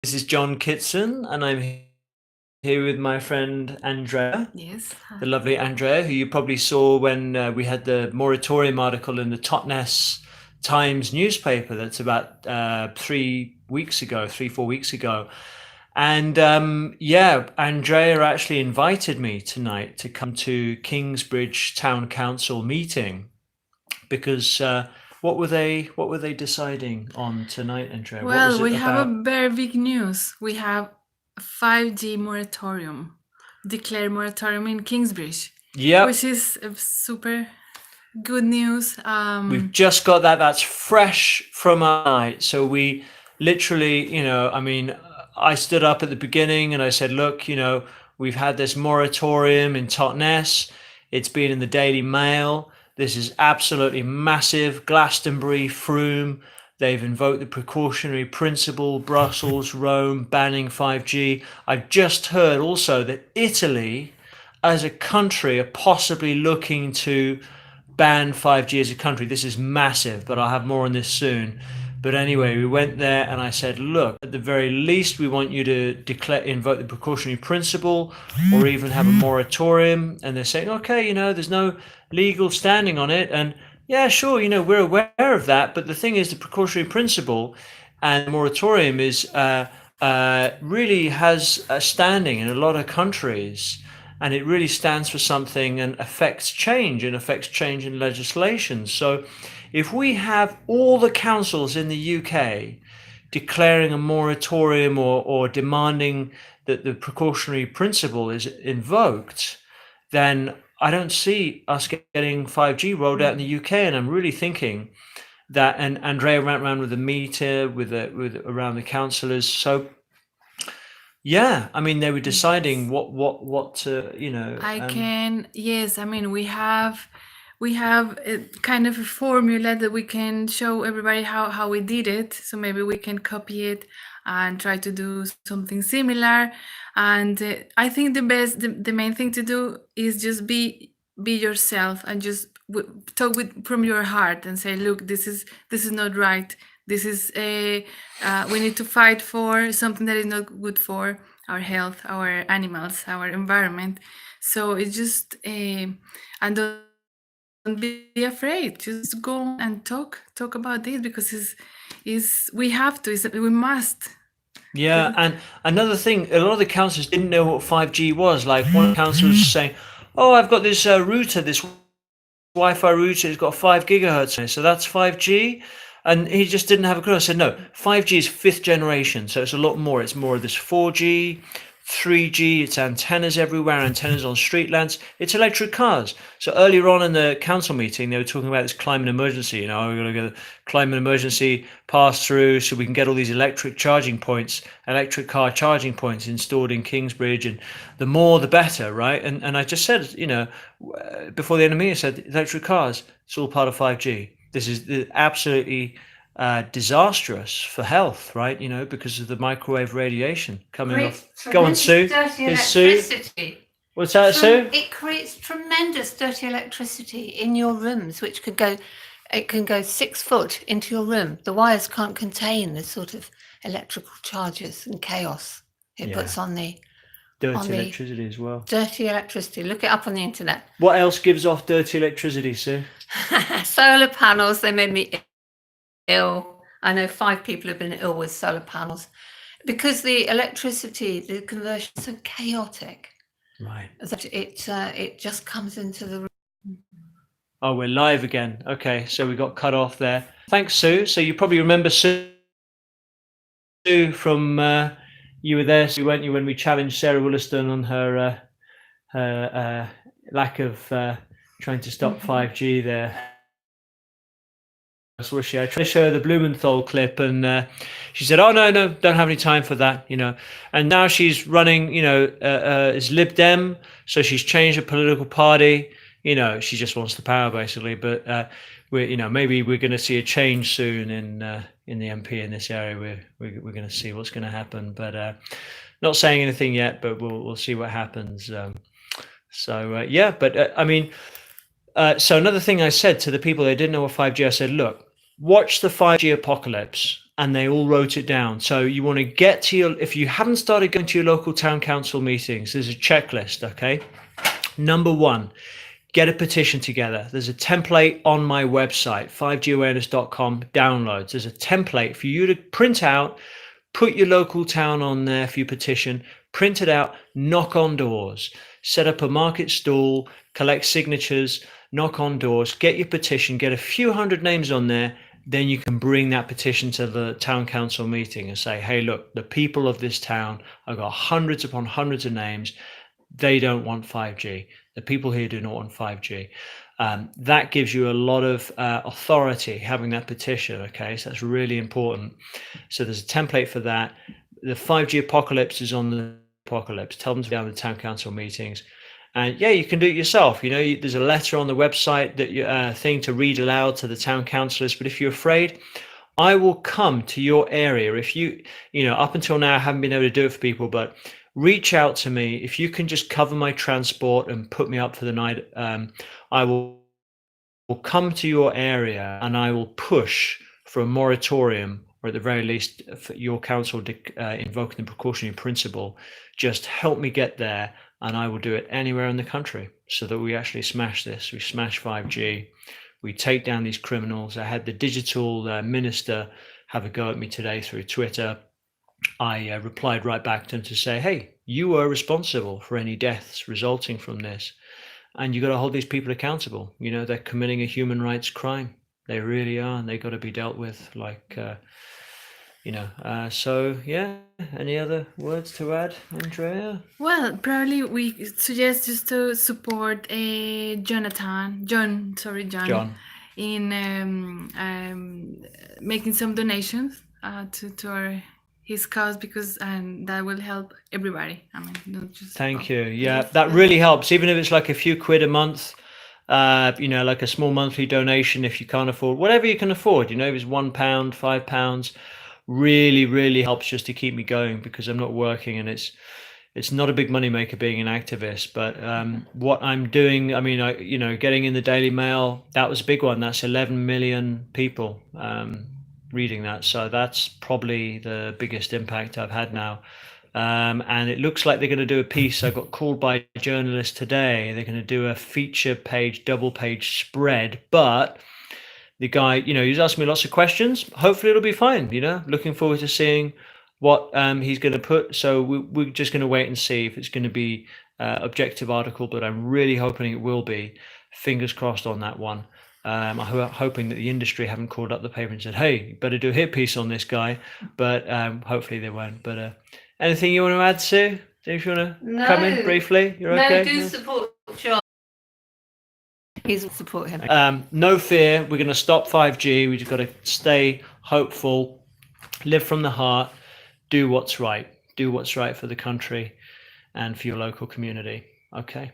This is John Kitson, and I'm here with my friend Andrea, Yes. the lovely Andrea, who you probably saw when we had the Moratorium article in the Totnes Times newspaper. That's about 3 weeks ago, 4 weeks ago. And yeah, Andrea actually invited me tonight to come to Kingsbridge Town Council meeting because what were they deciding on tonight, Andrea? What was Well, it we have a about? very big news. We have a 5G moratorium, declared moratorium in Kingsbridge, which Yep. is super good news. We've just got that. That's fresh from our night. So we literally, I mean, I stood up at the beginning and I said, look, we've had this moratorium in Totnes. It's been in the Daily Mail. This is absolutely massive. Glastonbury, Frome, they've invoked the precautionary principle. Brussels, Rome, banning 5G. I've just heard also that Italy, as a country, are possibly looking to ban 5G as a country. This is massive, but I'll have more on this soon. But anyway, we went there and I said, look, at the very least, we want you to invoke the precautionary principle or even have a moratorium. And they're saying, okay, there's no legal standing on it. And yeah, sure, we're aware of that. But the thing is, the precautionary principle and the moratorium really has a standing in a lot of countries, and it really stands for something and affects change in legislation. So if we have all the councils in the UK declaring a moratorium or demanding that the precautionary principle is invoked, then I don't see us getting 5G rolled out in the UK. And I'm really thinking that, and Andrea went around with a meter with around the councillors. So yeah, I mean, they were deciding yes, what to, yes, I mean, we have a kind of a formula that we can show everybody how we did it. So maybe we can copy it and try to do something similar. And I think the main thing to do is just be yourself and just talk from your heart and say, look, this is not right. This is we need to fight for something that is not good for our health, our animals, our environment. So it's just and don't be afraid. Just go and talk about this, because is we have to. We must. yeah. And another thing, a lot of the councillors didn't know what 5G was. Like one of the councillors was saying, "Oh, I've got this router, this Wi-Fi router. It's got 5 gigahertz on it, so that's 5G." And he just didn't have a clue. I said, no, 5G is fifth generation, so it's a lot more. It's more of this 4G, 3G, it's antennas everywhere, antennas on street lamps, it's electric cars. So earlier on in the council meeting, they were talking about this climate emergency. We're going to get the climate emergency passed through so we can get all these electric charging points, electric car charging points installed in Kingsbridge, and the more the better, right? And I just said, before the end of the meeting, I said, electric cars, it's all part of 5G. This is absolutely disastrous for health, right? Because of the microwave radiation coming off. Creates Go on, tremendous Sue. dirty Here's Sue. electricity. What's that, Sue? It creates tremendous dirty electricity in your rooms, which it can go 6 foot into your room. The wires can't contain the sort of electrical charges and chaos it puts on the Dirty electricity as well. dirty electricity. Look it up on the internet. What else gives off dirty electricity, Sue? Solar panels, they made me ill. I know 5 people have been ill with solar panels because the electricity, the conversion is so chaotic. Right. That it just comes into the room. Oh, we're live again. Okay, so we got cut off there. Thanks, Sue. So you probably remember Sue from you were there, Sue, weren't you, when we challenged Sarah Williston on her lack of trying to stop 5G there. Was she? I tried to show her the Blumenthal clip, and she said, "Oh no, don't have any time for that," And now she's running, as Lib Dem, so she's changed her political party. She just wants the power, basically. But maybe we're going to see a change soon in the MP in this area. We're going to see what's going to happen, but not saying anything yet. But we'll see what happens. Yeah, but I mean. So another thing I said to the people that didn't know what 5G, I said, look, watch the 5G apocalypse. and they all wrote it down. So you want to get to your, if you haven't started going to your local town council meetings, there's a checklist, okay? Number one, get a petition together. There's a template on my website, 5gawareness.com downloads. There's a template for you to print out, put your local town on there for your petition, print it out, knock on doors, set up a market stall, collect signatures, knock on doors, get your petition, get a few hundred names on there. Then you can bring that petition to the town council meeting and say, hey, look, the people of this town, I've got hundreds upon hundreds of names. They don't want 5G. The people here do not want 5G. That gives you a lot of authority, having that petition, okay? So that's really important. So there's a template for that. The 5G apocalypse is on the apocalypse. Tell them to be down the town council meetings. And yeah, you can do it yourself. You know, there's a letter on the website that you thing to read aloud to the town councillors. But if you're afraid, I will come to your area. If you know, up until now, I haven't been able to do it for people, but reach out to me. If you can just cover my transport and put me up for the night, I will come to your area and I will push for a moratorium, or at the very least, for your council invoking the precautionary principle. Just help me get there, and I will do it anywhere in the country so that we actually smash this. We smash 5G. We take down these criminals. I had the digital minister have a go at me today through Twitter. I replied right back to him to say, hey, you are responsible for any deaths resulting from this. And you got to hold these people accountable. You know, they're committing a human rights crime. They really are. And they got to be dealt with like, so yeah. Any other words to add, Andrea? Well, probably we suggest just to support John, in making some donations to his cause, because that will help everybody. I mean, not just. Thank you. Yeah, that really helps. Even if it's like a few quid a month, like a small monthly donation, if you can't afford, whatever you can afford, if it's £1, £5, really, really helps just to keep me going, because I'm not working, and it's not a big money maker being an activist. But what I'm doing, I mean, getting in the Daily Mail, that was a big one. That's 11 million people reading that. So that's probably the biggest impact I've had now. And it looks like they're going to do a piece. I got called by a journalist today. They're going to do a feature page, double page spread, but the guy, he's asking me lots of questions. Hopefully it'll be fine. Looking forward to seeing what he's going to put. So we're just going to wait and see if it's going to be objective article, but I'm really hoping it will be. Fingers crossed on that one. I'm hoping that the industry haven't called up the paper and said, hey, you better do a hit piece on this guy, but hopefully they won't. But anything you want to add, Sue? If you want to come in briefly, you're okay? No, support John. Please support him. No fear, we're going to stop 5G. We've got to stay hopeful, live from the heart, do what's right. Do what's right for the country and for your local community. Okay.